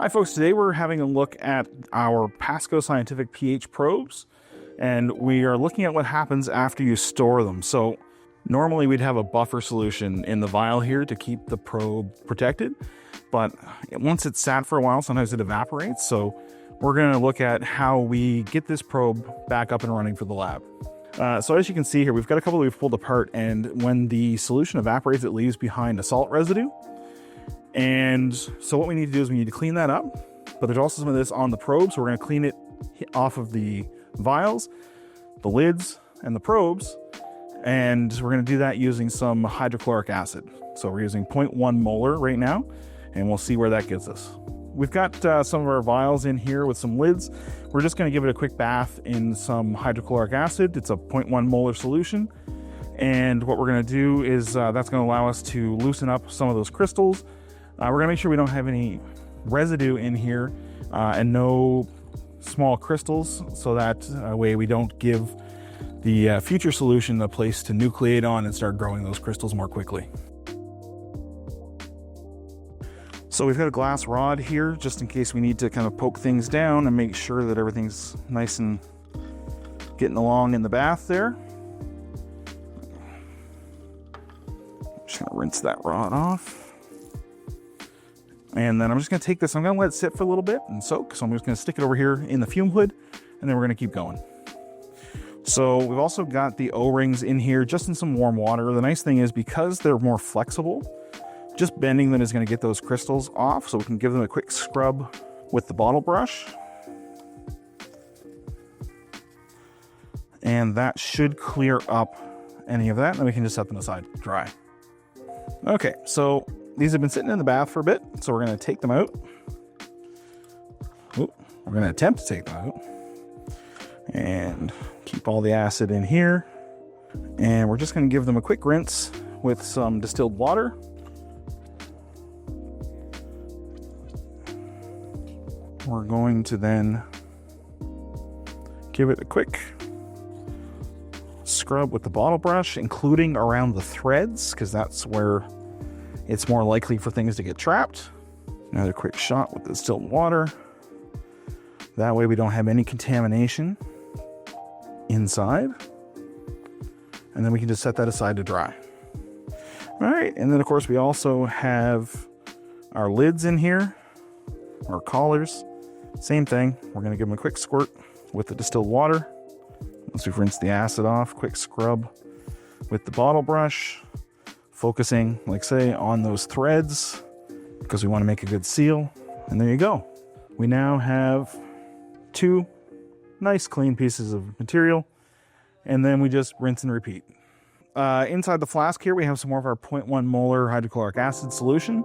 Hi folks, today we're having a look at our Pasco scientific pH probes, and we are looking at what happens after you store them. So normally we'd have a buffer solution in the vial here to keep the probe protected, but once it's sat for a while, sometimes it evaporates. So we're going to look at how we get this probe back up and running for the lab. So as you can see here, we've got a couple that we've pulled apart, and when the solution evaporates, it leaves behind a salt residue. And so what we need to do is we need to clean that up, but there's also some of this on the probe, so we're going to clean it off of the vials, the lids, and the probes, and we're going to do that using some hydrochloric acid. So we're using 0.1 molar right now, and we'll see where that gets us. We've got some of our vials in here with some lids. We're just going to give it a quick bath in some hydrochloric acid. It's a 0.1 molar solution, and what we're going to do is that's going to allow us to loosen up some of those crystals. We're going to make sure we don't have any residue in here and no small crystals, so that way we don't give the future solution a place to nucleate on and start growing those crystals more quickly. So we've got a glass rod here just in case we need to kind of poke things down and make sure that everything's nice and getting along in the bath there. Just going to rinse that rod off. And then I'm just going to take this, I'm going to let it sit for a little bit and soak. So I'm just going to stick it over here in the fume hood, and then we're going to keep going. So we've also got the O-rings in here just in some warm water. The nice thing is, because they're more flexible, just bending them is going to get those crystals off. So we can give them a quick scrub with the bottle brush. And that should clear up any of that. And then we can just set them aside to dry. Okay, so these have been sitting in the bath for a bit, so we're going to take them out. We're going to attempt to take them out. And keep all the acid in here. And we're just going to give them a quick rinse with some distilled water. We're going to then give it a quick scrub with the bottle brush, including around the threads, because that's where it's more likely for things to get trapped. Another quick shot with the distilled water. That way we don't have any contamination inside. And then we can just set that aside to dry. All right, and then of course we also have our lids in here, our collars. Same thing, we're gonna give them a quick squirt with the distilled water. Once we've rinsed the acid off, quick scrub with the bottle brush. Focusing, like say, on those threads because we want to make a good seal. And there you go. We now have two nice clean pieces of material, and then we just rinse and repeat. Inside the flask here, we have some more of our 0.1 molar hydrochloric acid solution,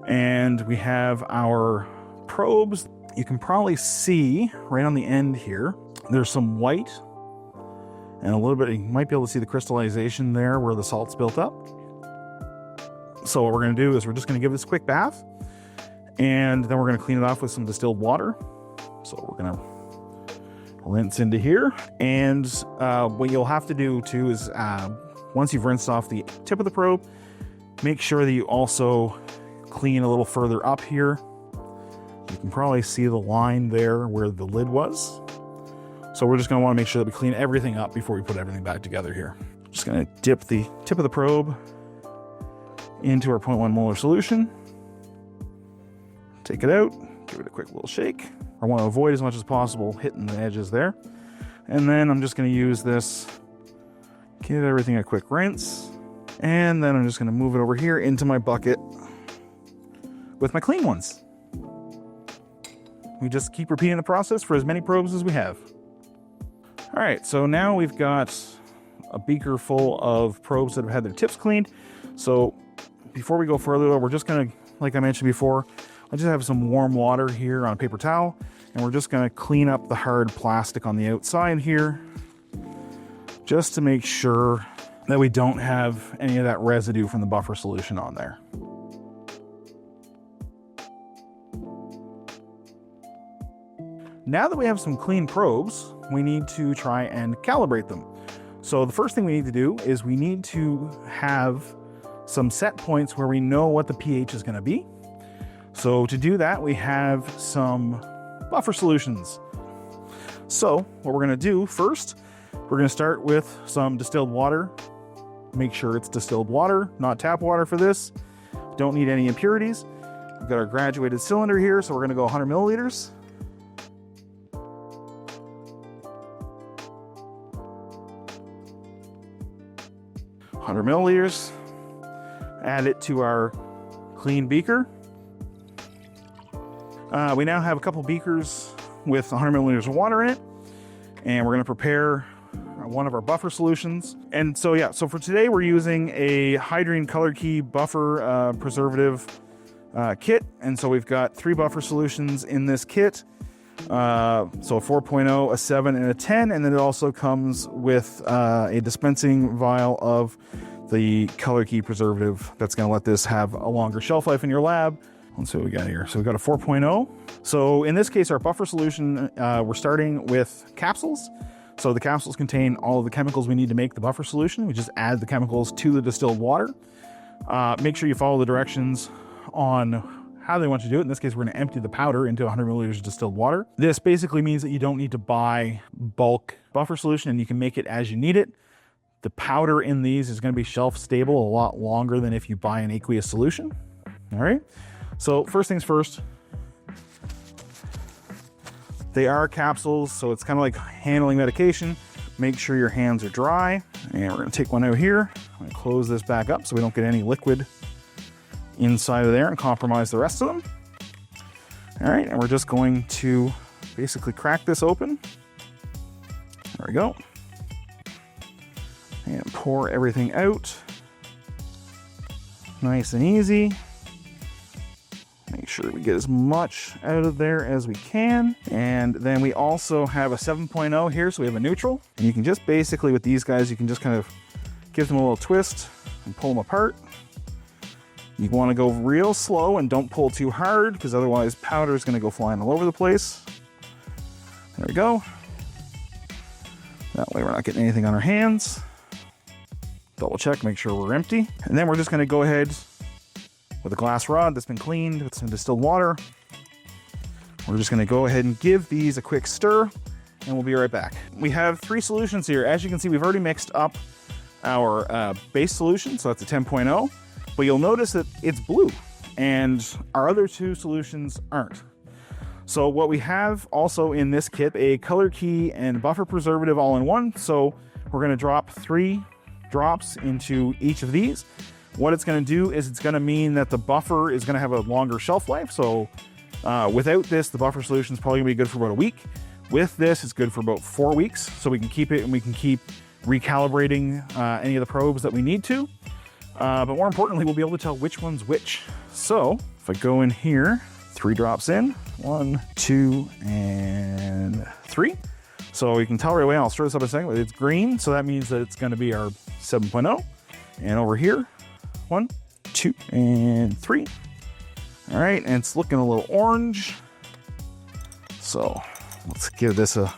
and we have our probes. You can probably see right on the end here, there's some white and a little bit, you might be able to see the crystallization there where the salt's built up. So what we're going to do is we're just going to give this a quick bath, and then we're going to clean it off with some distilled water. So we're going to rinse into here. And what you'll have to do too is once you've rinsed off the tip of the probe, make sure that you also clean a little further up here. You can probably see the line there where the lid was. So we're just going to want to make sure that we clean everything up before we put everything back together here. Just going to dip the tip of the probe into our 0.1 molar solution. Take it out, give it a quick little shake. I want to avoid as much as possible hitting the edges there. And then I'm just going to use this, give everything a quick rinse. And then I'm just going to move it over here into my bucket with my clean ones. We just keep repeating the process for as many probes as we have. All right, so now we've got a beaker full of probes that have had their tips cleaned. So before we go further, we're just going to, like I mentioned before, I just have some warm water here on a paper towel, and we're just going to clean up the hard plastic on the outside here, just to make sure that we don't have any of that residue from the buffer solution on there. Now that we have some clean probes, we need to try and calibrate them. So the first thing we need to do is we need to have some set points where we know what the pH is going to be. So to do that, we have some buffer solutions. So what we're going to do first, we're going to start with some distilled water. Make sure it's distilled water, not tap water for this. Don't need any impurities. We've got our graduated cylinder here, so we're going to go 100 milliliters. Add it to our clean beaker. We now have a couple beakers with 100 milliliters of water in it, and we're going to prepare one of our buffer solutions. And so so for today we're using a Hydrine Color Key buffer preservative kit, and so we've got 3 buffer solutions in this kit. So a 4.0, a 7, and a 10, and then it also comes with a dispensing vial of the Color Key preservative that's going to let this have a longer shelf life in your lab. Let's see what we got here. So we've got a 4.0. So in this case, our buffer solution, we're starting with capsules. So the capsules contain all of the chemicals we need to make the buffer solution. We just add the chemicals to the distilled water. Make sure you follow the directions on how they want you to do it. In this case, we're going to empty the powder into 100 milliliters of distilled water. This basically means that you don't need to buy bulk buffer solution, and you can make it as you need it. The powder in these is going to be shelf stable a lot longer than if you buy an aqueous solution. All right. So first things first, they are capsules, so it's kind of like handling medication. Make sure your hands are dry. And we're going to take one out here. I'm going to close this back up so we don't get any liquid inside of there and compromise the rest of them. All right, and we're just going to basically crack this open. There we go. And pour everything out. Nice and easy. Make sure we get as much out of there as we can. And then we also have a 7.0 here, so we have a neutral. And you can just basically, with these guys, you can just kind of give them a little twist and pull them apart. You want to go real slow and don't pull too hard, because otherwise powder is going to go flying all over the place. There we go. That way we're not getting anything on our hands. Double check, make sure we're empty. And then we're just going to go ahead with a glass rod that's been cleaned with some distilled water. We're just going to go ahead and give these a quick stir, and we'll be right back. We have 3 solutions here. As you can see, we've already mixed up our base solution, so that's a 10.0. But you'll notice that it's blue, and our other 2 solutions aren't. So what we have also in this kit, a Color Key and buffer preservative all in one. So we're going to drop 3 drops into each of these. What it's going to do is it's going to mean that the buffer is going to have a longer shelf life. So without this, the buffer solution is probably going to be good for about a week. With this, it's good for about 4 weeks. So we can keep it, and we can keep recalibrating any of the probes that we need to. But more importantly, we'll be able to tell which one's which. So if I go in here, 3 drops in, 1, 2, and 3. So you can tell right away, I'll stir this up in a second, it's green. So that means that it's going to be our 7.0. And over here, 1, 2, and 3. All right, and it's looking a little orange. So let's give this a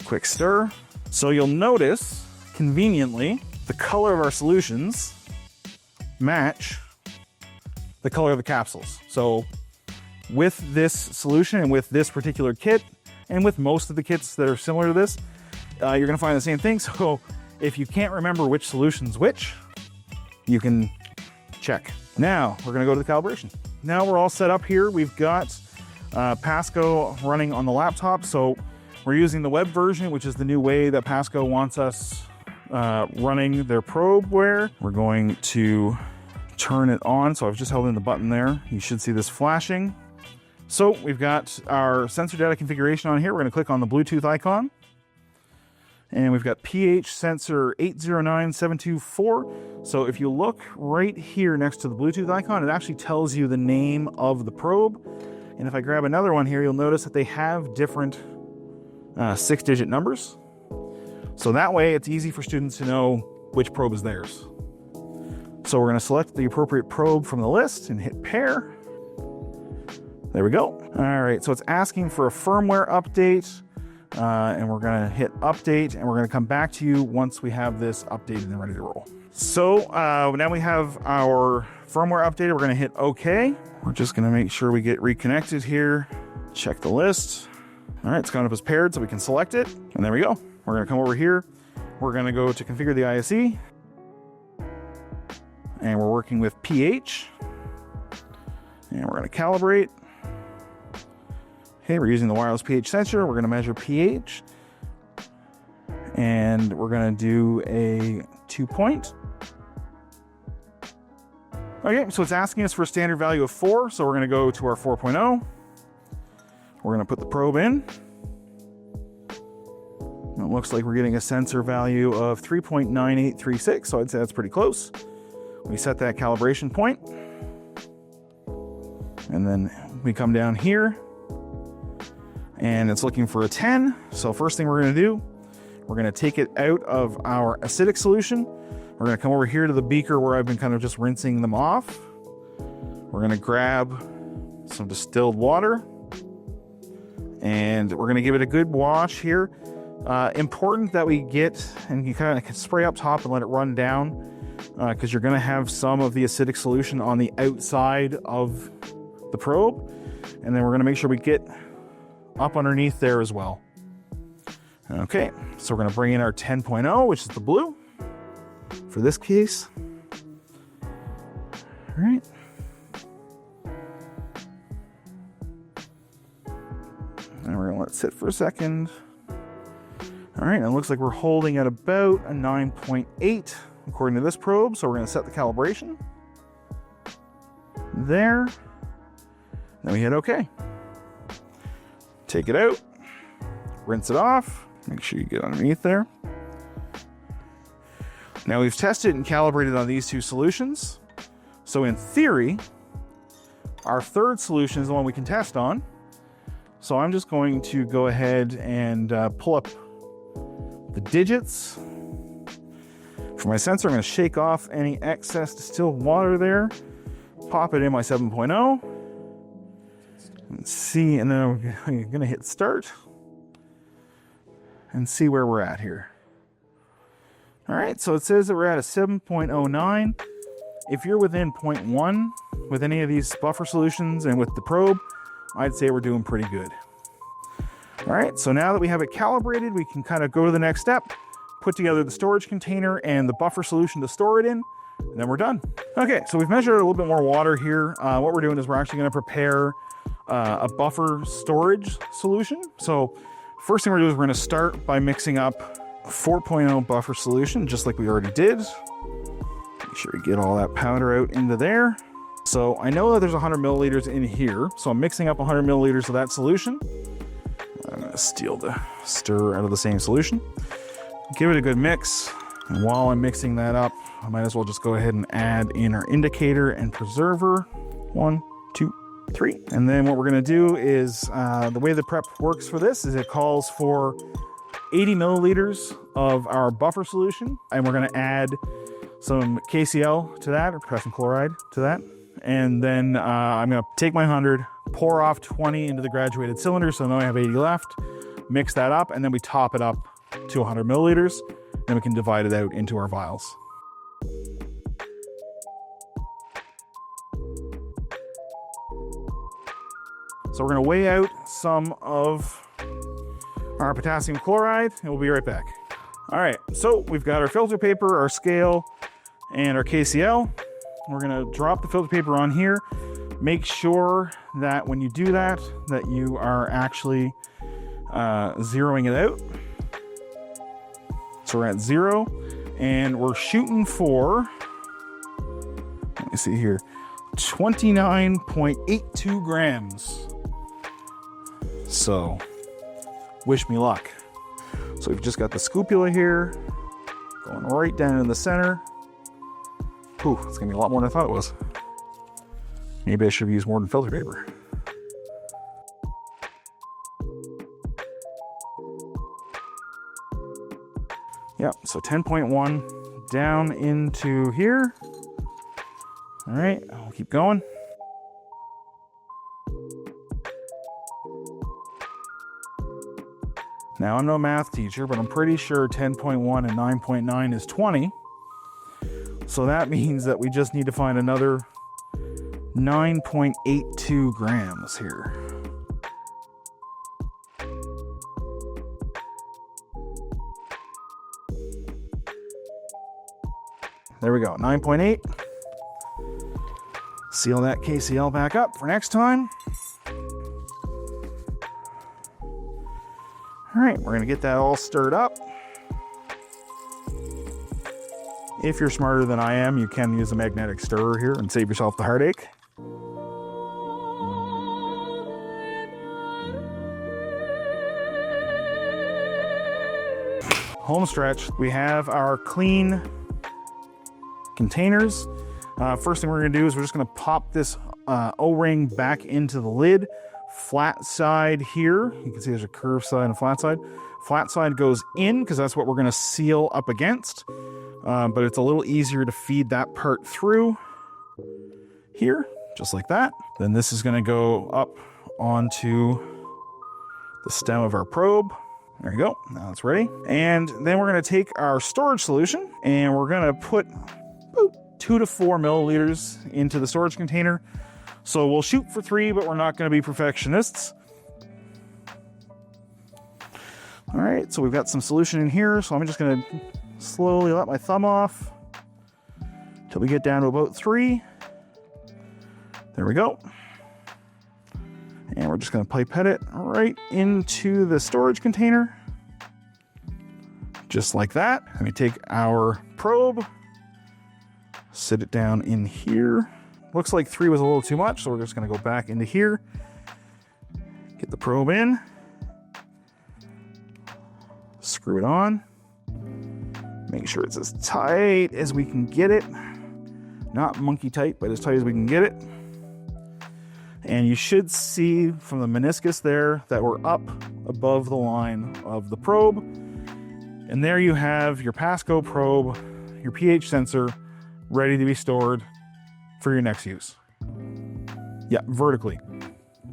quick stir. So you'll notice, conveniently, the color of our solutions match the color of the capsules. So with this solution and with this particular kit, and with most of the kits that are similar to this, you're gonna find the same thing. So if you can't remember which solution's which, you can check. Now we're gonna go to the calibration. Now we're all set up here. We've got Pasco running on the laptop. So we're using the web version, which is the new way that Pasco wants us running their probeware. We're going to turn it on. So I've just held in the button there. You should see this flashing. So we've got our sensor data configuration on here. We're going to click on the Bluetooth icon. And we've got pH sensor 809724. So if you look right here next to the Bluetooth icon, it actually tells you the name of the probe. And if I grab another one here, you'll notice that they have different 6-digit numbers. So that way it's easy for students to know which probe is theirs. So we're going to select the appropriate probe from the list and hit pair. There we go. All right, so it's asking for a firmware update, and we're going to hit update, and we're going to come back to you once we have this updated and ready to roll. So now we have our firmware updated. We're going to hit OK. We're just going to make sure we get reconnected here. Check the list. All right, it's coming up as paired, so we can select it. And there we go. We're going to come over here. We're going to go to configure the ISE. And we're working with pH. And we're going to calibrate. Okay, we're using the wireless pH sensor. We're going to measure pH. And we're going to do a 2-point. Okay, so it's asking us for a standard value of 4. So we're going to go to our 4.0. We're going to put the probe in. It looks like we're getting a sensor value of 3.9836. So I'd say that's pretty close. We set that calibration point. And then we come down here. And it's looking for a 10. So first thing we're going to do, we're going to take it out of our acidic solution. We're going to come over here to the beaker where I've been kind of just rinsing them off. We're going to grab some distilled water. And we're going to give it a good wash here. Important that we get, and you kind of spray up top and let it run down, because you're going to have some of the acidic solution on the outside of the probe. And then we're going to make sure we get up underneath there as well. Okay, so we're going to bring in our 10.0, which is the blue for this case. All right. And we're going to let it sit for a second. All right, and it looks like we're holding at about a 9.8 according to this probe. So we're going to set the calibration there. Then we hit OK. Take it out, rinse it off, make sure you get underneath there. Now we've tested and calibrated on these two solutions. So in theory, our third solution is the one we can test on. So I'm just going to go ahead and pull up the digits for my sensor. I'm going to shake off any excess distilled water there, pop it in my 7.0. Let's see, and then I'm going to hit start and see where we're at here. All right, so it says that we're at a 7.09. If you're within 0.1 with any of these buffer solutions and with the probe, I'd say we're doing pretty good. All right, so now that we have it calibrated, we can kind of go to the next step, put together the storage container and the buffer solution to store it in, and then we're done. Okay, so we've measured a little bit more water here. What we're doing is we're actually going to prepare a buffer storage solution. So first thing we're doing is we're going to start by mixing up 4.0 buffer solution, just like we already did. Make sure we get all that powder out into there. So I know that there's 100 milliliters in here, so I'm mixing up 100 milliliters of that solution. I'm going to steal the stir out of the same solution. Give it a good mix. And while I'm mixing that up, I might as well just go ahead and add in our indicator and preserver. 1, 2, 3. And then what we're going to do is, the way the prep works for this is it calls for 80 milliliters of our buffer solution, and we're going to add some KCl to that, or potassium chloride to that. And then I'm going to take my 100, pour off 20 into the graduated cylinder, so now I have 80 left, mix that up, and then we top it up to 100 milliliters. Then we can divide it out into our vials. So we're going to weigh out some of our potassium chloride, and we'll be right back. All right, so we've got our filter paper, our scale, and our KCl. We're going to drop the filter paper on here. Make sure that when you do that, that you are actually zeroing it out. So we're at 0, and we're shooting for, let me see here, 29.82 grams. So, wish me luck. So we've just got the scupula here, going right down in the center. Ooh, it's gonna be a lot more than I thought it was. Maybe I should have used more than filter paper. Yeah, so 10.1 down into here. All right, I'll keep going. Now, I'm no math teacher, but I'm pretty sure 10.1 and 9.9 is 20. So that means that we just need to find another 9.82 grams here. There we go, 9.8. Seal that KCl back up for next time. All right, we're gonna get that all stirred up. If you're smarter than I am, you can use a magnetic stirrer here and save yourself the heartache. Home stretch, we have our clean containers. First thing we're gonna do is we're just gonna pop this O-ring back into the lid. Flat side here, you can see there's a curved side and a flat side. Flat side goes in because that's what we're gonna seal up against. But it's a little easier to feed that part through here, just like that. Then this is gonna go up onto the stem of our probe. There you go, now it's ready. And then we're gonna take our storage solution and we're gonna put about 2 to 4 milliliters into the storage container. So we'll shoot for 3, but we're not gonna be perfectionists. All right, so we've got some solution in here. So I'm just gonna slowly let my thumb off till we get down to about 3. There we go. And we're just gonna pipette it right into the storage container. Just like that. Let me take our probe, sit it down in here. Looks like 3 was a little too much, so we're just gonna go back into here, get the probe in, screw it on, make sure it's as tight as we can get it. Not monkey tight, but as tight as we can get it. And you should see from the meniscus there that we're up above the line of the probe. And there you have your Pasco probe, your pH sensor, ready to be stored for your next use. Yeah, vertically.